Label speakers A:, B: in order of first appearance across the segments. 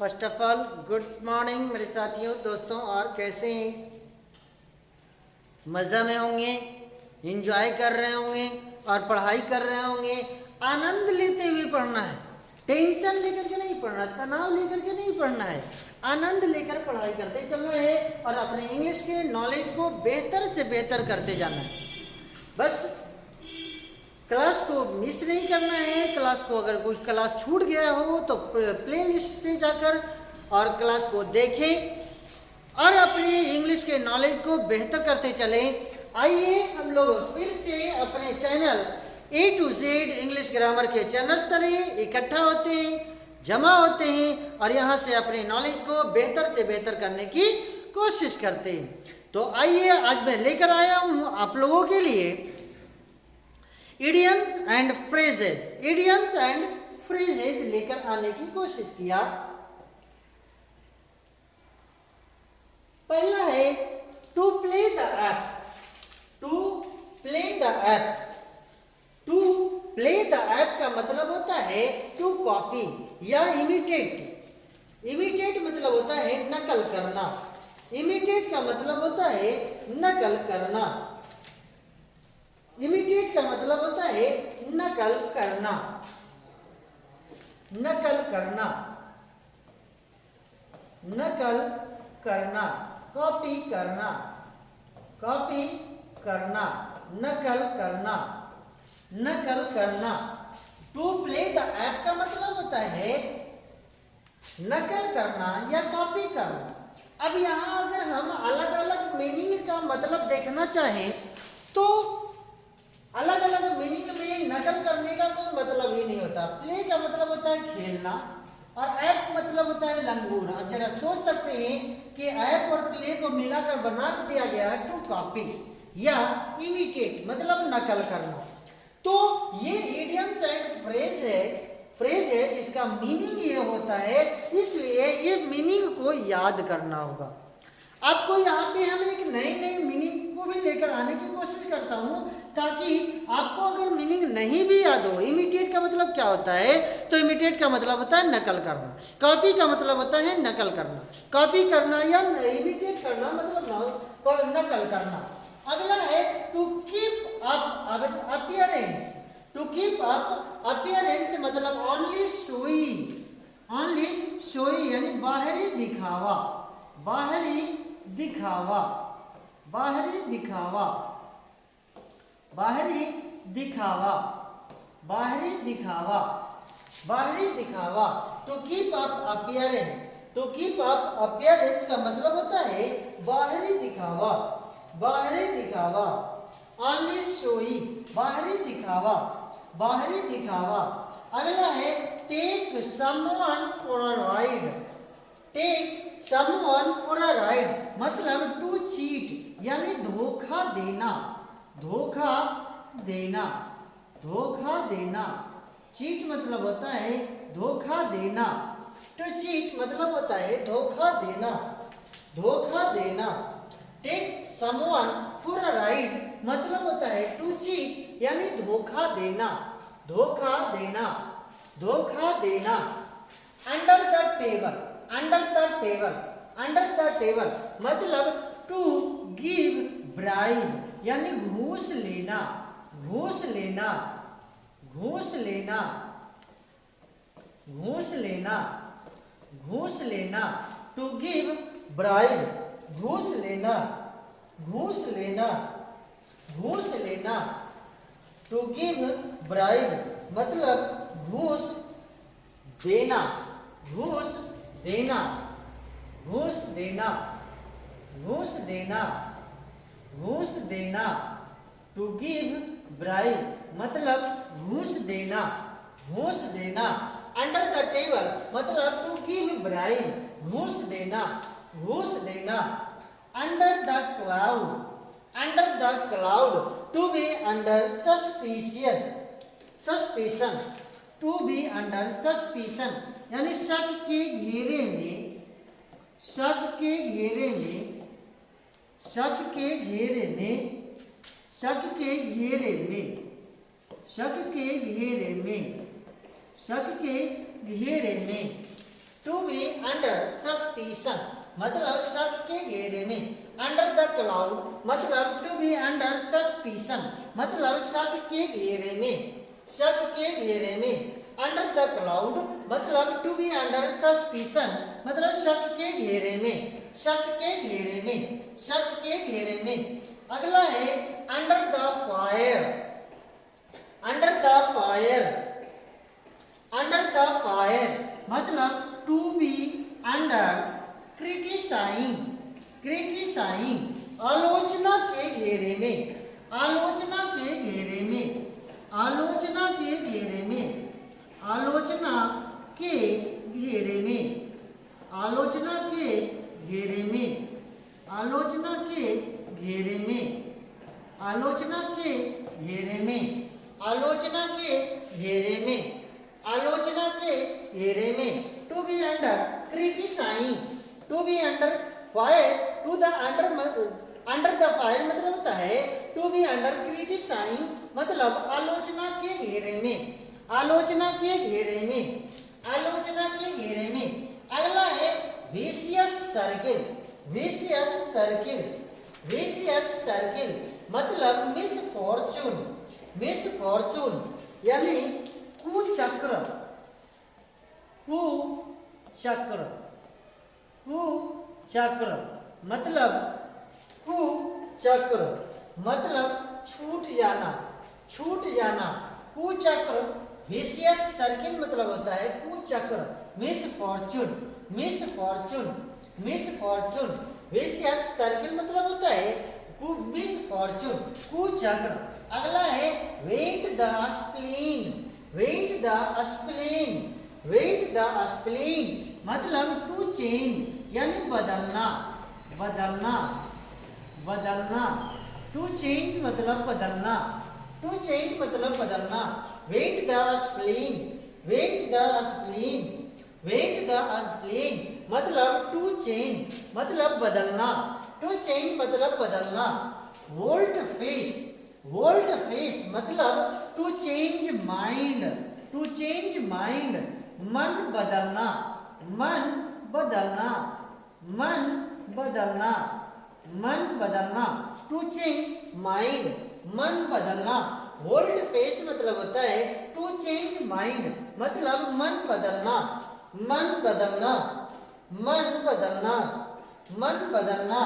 A: First of all good morning मेरे साथियों दोस्तों। और कैसे हैं? मज़ा में होंगे, एंजॉय कर रहे होंगे और पढ़ाई कर रहे होंगे। आनंद लेते हुए पढ़ना है, टेंशन लेकर के नहीं पढ़ना, तनाव लेकर के नहीं पढ़ना है, आनंद लेकर पढ़ाई करते चलना है और अपने इंग्लिश के नॉलेज को बेहतर से बेहतर करते जाना है। बस क्लास को मिस नहीं करना है। क्लास को अगर कुछ क्लास छूट गया हो तो प्ले लिस्ट से जाकर और क्लास को देखें और अपने इंग्लिश के नॉलेज को बेहतर करते चलें। आइए हम लोग फिर से अपने channel A to Z English grammar के चैनल तरह इकट्ठा होते हैं, जमा होते हैं और यहाँ से अपने नॉलेज को बेहतर से बेहतर करने की कोशिश करते हैं। तो आइए आज मैं लेकर आया हूँ आप लोगों के लिए idioms and phrases. Idioms and phrases लेकर आने की कोशिश किया। पहला है to play the ape. To play the ape. To play the ape का मतलब होता है टू कॉपी या इमिटेट। इमिटेट मतलब होता है नकल करना। इमिटेट का मतलब होता है नकल करना। इमिटेट का मतलब होता है नकल करना। नकल करना, नकल करना, कॉपी करना, कॉपी करना, नकल करना, नकल करना। टू प्ले द ऐप का मतलब होता है नकल करना या कॉपी करना। अब यहाँ अगर हम अलग अलग मीनिंग का मतलब देखना चाहें तो अलग अलग मीनिंग में नकल करने का कोई मतलब ही नहीं होता। प्ले का मतलब होता है खेलना और ऐप मतलब होता है लंगूर। अब जरा सोच सकते हैं कि ऐप और प्ले को मिलाकर बना दिया गया है टू कॉपी या इमिटेट मतलब नकल करना। तो ये इडियम्स एंड फ्रेज है जिसका मीनिंग ये होता है, इसलिए ये मीनिंग को याद करना होगा आपको। यहाँ पे हम एक नई नई मीनिंग को भी लेकर आने की कोशिश करता हूँ ताकि आपको अगर मीनिंग नहीं भी याद हो। इमिटेट का मतलब क्या होता है? तो इमिटेट का मतलब होता है नकल करना। कॉपी का मतलब होता है नकल करना। कॉपी करना या इमिटेट करना मतलब नकल करना। अगला है to keep up appearance. To keep up appearance मतलब ओनली शोई। ओनली शोई यानी बाहरी दिखावा। बाहरी दिखावा, बाहरी दिखावा, बाहरी दिखावा, बाहरी दिखावा, बाहरी दिखावा। To keep up appearance. To keep up appearance का मतलब होता है बाहरी दिखावा, बाहरी दिखावा। ओनली शोई बाहरी दिखावा, बाहरी दिखावा। अगला है take someone for a ride. Take someone for a ride मतलब टू चीट यानी धोखा देना। धोखा देना, धोखा देना। चीट मतलब होता है धोखा देना। टू चीट मतलब होता है धोखा देना, धोखा देना। Take someone for a ride मतलब होता है टू चीट यानी धोखा देना, धोखा देना, धोखा देना। Under the table. Under the table, under the table मतलब टू गिव ब्राइब यानी घूस लेना, घूस लेना, घूस लेना, घूस लेना, घूस लेना। टू गिव ब्राइब घूस लेना, घूस लेना, घूस लेना। टू गिव ब्राइब मतलब घूस देना, घूस देना, घूस देना, घूस देना, घूस देना। टू गिव ब्राइब मतलब घूस देना, घूस देना। अंडर द टेबल मतलब टू गिव ब्राइब घूस देना, घूस देना। Under the cloud. Under the cloud to be under suspicion. Suspicion to be under suspicion यानी शक के घेरे में, शक के घेरे में, शक के घेरे में, शक के घेरे में, शक के घेरे में, शक के घेरे में, टू बी अंडर सस्पिशन मतलब शक के घेरे में, अंडर द क्लाउड मतलब टू बी अंडर सस्पिशन मतलब शक के घेरे में, शक के घेरे में, अंडर द क्लाउड मतलब टू बी अंडर सस्पिशन मतलब शक के घेरे में, शक के घेरे में, शक के घेरे में। अगला है under the fire, under the fire, under the fire मतलब टू बी अंडर क्रिटिसाइंग, क्रिटिसाइंग आलोचना के घेरे में, आलोचना के घेरे में, आलोचना के घेरे में, आलोचना के घेरे में, आलोचना के घेरे में, आलोचना के घेरे में, आलोचना के घेरे में, आलोचना के घेरे में, आलोचना के घेरे में। To be under criticising, to be under fire, to the under the fire मतलब होता है टू बी अंडर क्रिटिसाइंग मतलब आलोचना के घेरे में, आलोचना के घेरे में, आलोचना के घेरे में। अगला है vicious circle, vicious circle, vicious circle मतलब मिसफॉर्चून, मिसफॉर्चून यानी कुचक्र, कुचक्र, कुचक्र मतलब कुचक्र मतलब छूट जाना, छूट जाना। कुचक्र विशियस सर्किल मतलब होता है कुचक्र, misfortune, misfortune, misfortune. Vicious circle मतलब होता है मिसफॉर्चून, कुचक्र। अगला है vent the spleen, vent the spleen, vent the spleen मतलब टू चेंज यानी बदलना, बदलना, बदलना। टू चेंज मतलब बदलना, टू चेंज मतलब बदलना। Vent the spleen, vent the spleen, vent the spleen मतलब टू चेंज मतलब बदलना, टू चेंज मतलब बदलना। वोल्ट फेस, वोल्ट फेस मतलब to change mind, to change mind मन बदलना, मन बदलना, मन बदलना, मन बदलना। टू चेंज माइंड मन बदलना। वोल्ट फेस मतलब होता है टू चेंज माइंड मतलब मन बदलना, मन बदलना, मन बदलना, मन बदलना।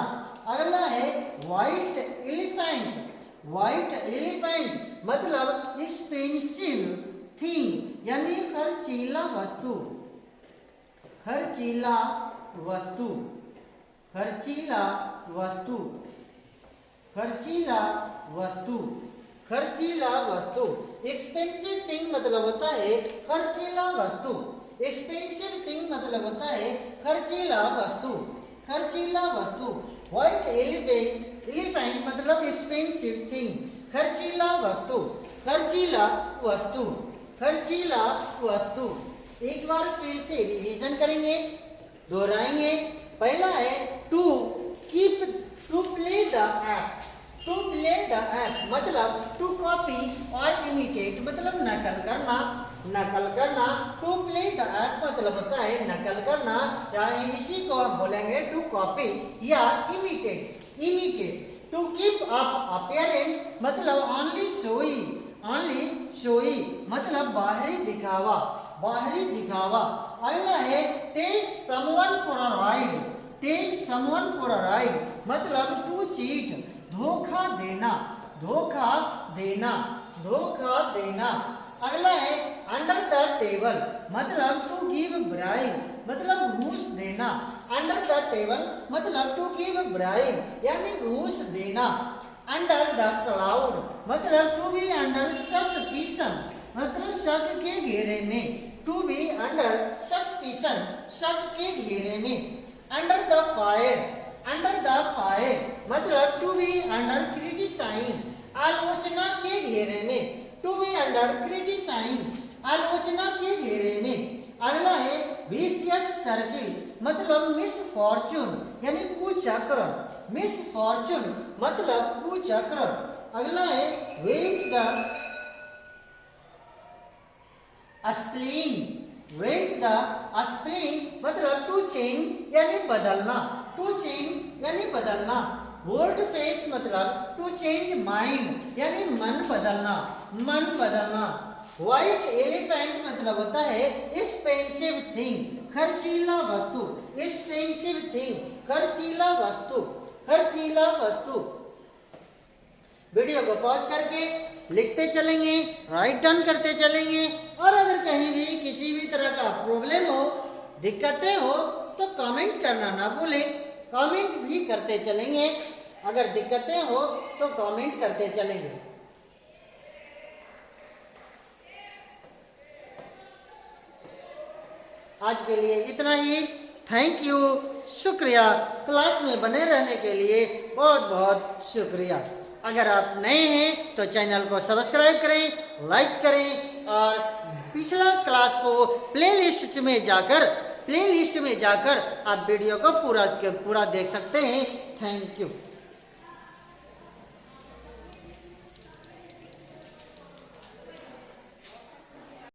A: अगला है व्हाइट एलिफेंट, व्हाइट एलिफेंट मतलब एक्सपेंसिव थिंग यानी खर्चीला वस्तु, खर्चीला वस्तु, खर्चीला वस्तु, खर्चीला वस्तु, खर्चीला वस्तु। एक्सपेंसिव थिंग मतलब होता है खर्चीला वस्तु, एक्सपेंसिव थिंग मतलब होता है खर्चीला वस्तु, खर्चीला वस्तु। व्हाइट एलिफेंट, एलिफेंट मतलब एक्सपेंसिव थिंग, खर्चीला वस्तु, खर्चीला वस्तु, खर्चीला वस्तु। एक बार फिर से रिवीजन करेंगे, दोहराएंगे। पहला है to keep, to play the act, to play the act मतलब टू कॉपी और इमिटेट मतलब नकल करना, नकल करना। टू प्ले द एक्ट मतलब होता है नकल करना, या इसी को हम बोलेंगे टू कॉपी या imitate, imitate. To keep up appearance मतलब ओनली शोई, ओनली शोई मतलब बाहरी दिखावा, बाहरी दिखावा। अगला है take someone for a ride, take someone for a ride मतलब टू चीट धोखा देना, धोखा देना, धोखा देना। अगला है अंडर द टेबल मतलब टू गिव ब्राइब मतलब घूस देना, अंडर द टेबल मतलब टू गिव ब्राइब यानी घूस देना। अंडर द क्लाउड मतलब टू बी अंडर सस्पिशन मतलब शक के घेरे में, टू बी अंडर सस्पिशन शक के घेरे में। Under the fire, under the fire मतलब टू बी अंडर क्रिटिसाइंग आलोचना के घेरे में, टू बी अंडर क्रिटिसाइंग आलोचना के घेरे में। अगला है विशियस सर्किल मतलब मिसफॉर्चून यानी कुचक्र, मिसफॉर्चून मतलब कुचक्र। अगला है vent the spleen, vent the spleen मतलब टू चेंज यानी बदलना, टू चेंज यानी बदलना। वोल्ट फेस मतलब टू चेंज माइंड यानी मन बदलना, मन बदलना। व्हाइट एलिफेंट मतलब होता है एक्सपेंसिव थिंग, खर्चीला वस्तु, एक्सपेंसिव थिंग, खर्चीला वस्तु, खर्चीला वस्तु। वीडियो को पॉज करके लिखते चलेंगे, राइट डाउन करते चलेंगे, और अगर कहीं भी किसी भी तरह का प्रॉब्लम हो, दिक्कतें हो तो कमेंट करना ना भूलें, कमेंट भी करते चलेंगे। अगर दिक्कतें हो तो कमेंट करते चलेंगे। आज के लिए इतना ही। थैंक यू, शुक्रिया। क्लास में बने रहने के लिए बहुत बहुत शुक्रिया। अगर आप नए हैं तो चैनल को सब्सक्राइब करें, लाइक करें, और पिछला क्लास को प्लेलिस्ट में जाकर आप वीडियो को पूरा देख सकते हैं। Thank you.